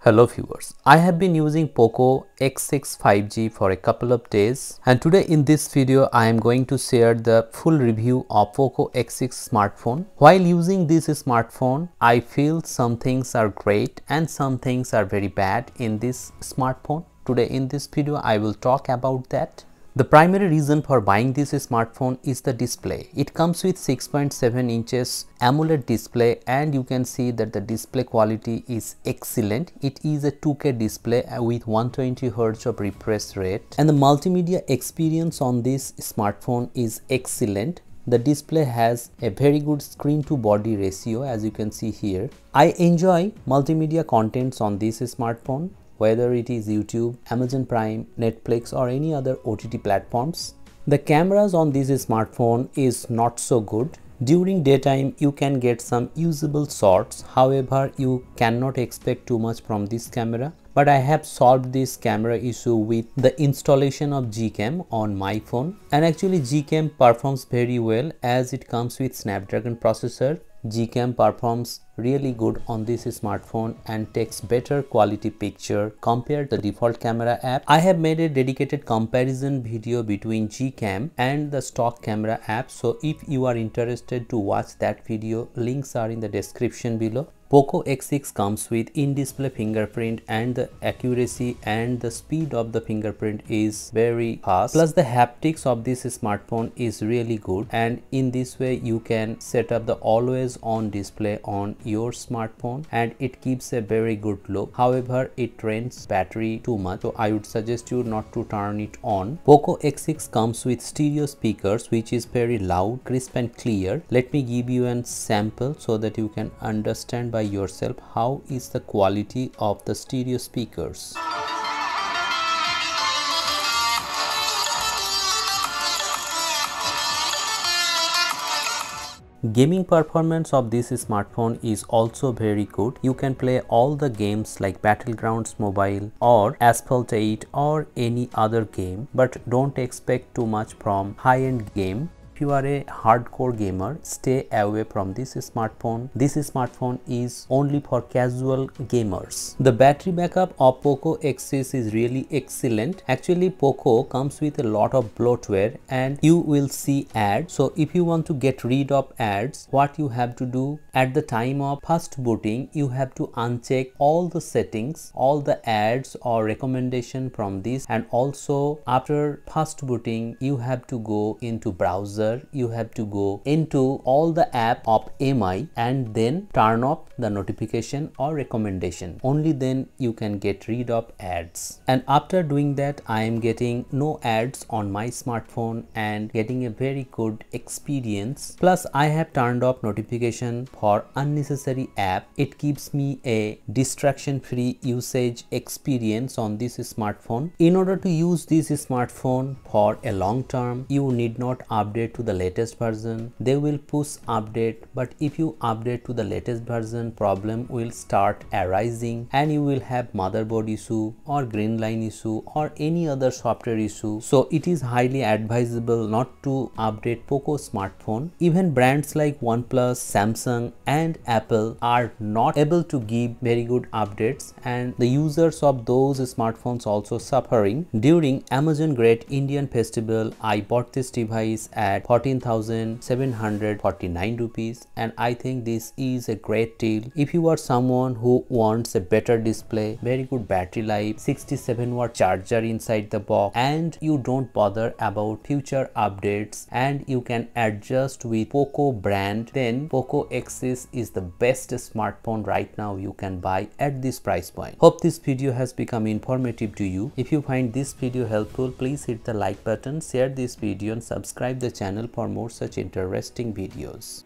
Hello viewers, I have been using Poco X6 5G for a couple of days, and today in this video I am going to share the full review of Poco X6 smartphone. While using this smartphone, I feel some things are great and some things are very bad in this smartphone. Today in this video I will talk about that. The primary reason for buying this smartphone is the display. It comes with 6.7 inches AMOLED display, and you can see that the display quality is excellent. It is a 2K display with 120 Hz of refresh rate, and the multimedia experience on this smartphone is excellent. The display has a very good screen to body ratio, as you can see here. I enjoy multimedia contents on this smartphone, whether it is YouTube, Amazon Prime, Netflix or any other OTT platforms. The cameras on this smartphone is not so good. During daytime you can get some usable shots, however you cannot expect too much from this camera. But I have solved this camera issue with the installation of Gcam on my phone, and actually Gcam performs very well as it comes with Snapdragon processor. Gcam performs really good on this smartphone and takes better quality picture compared to the default camera app. I have made a dedicated comparison video between Gcam and the stock camera app, so if you are interested to watch that video, links are in the description below. Poco X6 comes with in-display fingerprint, and the accuracy and the speed of the fingerprint is very fast. Plus the haptics of this smartphone is really good, and in this way you can set up the always on display on your smartphone and it keeps a very good look. However, it drains battery too much, so I would suggest you not to turn it on. Poco X6 comes with stereo speakers which is very loud, crisp and clear. Let me give you a sample so that you can understand by yourself how is the quality of the stereo speakers. Gaming performance of this smartphone is also very good. You can play all the games like Battlegrounds Mobile or Asphalt 8 or any other game, but don't expect too much from high-end game. If you are a hardcore gamer, stay away from this smartphone. This smartphone is only for casual gamers. The battery backup of Poco X6 is really excellent. Actually, Poco comes with a lot of bloatware and you will see ads. So if you want to get rid of ads, what you have to do at the time of first booting, you have to uncheck all the settings, all the ads or recommendation from this, and also after first booting you have to go into browser. You have to go into all the app of MI and then turn off the notification or recommendation. Only then you can get rid of ads. And after doing that, I am getting no ads on my smartphone and getting a very good experience. Plus I have turned off notification for unnecessary app. It gives me a distraction free usage experience on this smartphone. In order to use this smartphone for a long term, you need not update to the latest version. They will push update, but if you update to the latest version, problem will start arising and you will have motherboard issue or green line issue or any other software issue. So it is highly advisable not to update Poco smartphone. Even brands like OnePlus, Samsung and Apple are not able to give very good updates, and the users of those smartphones also suffering. During Amazon Great Indian Festival, I bought this device at 14,749 rupees, and I think this is a great deal. If you are someone who wants a better display, very good battery life, 67-watt charger inside the box, and you don't bother about future updates and you can adjust with Poco brand, then Poco X6 is the best smartphone right now you can buy at this price point. Hope this video has become informative to you. If you find this video helpful, please hit the like button, share this video and subscribe the channel for more such interesting videos.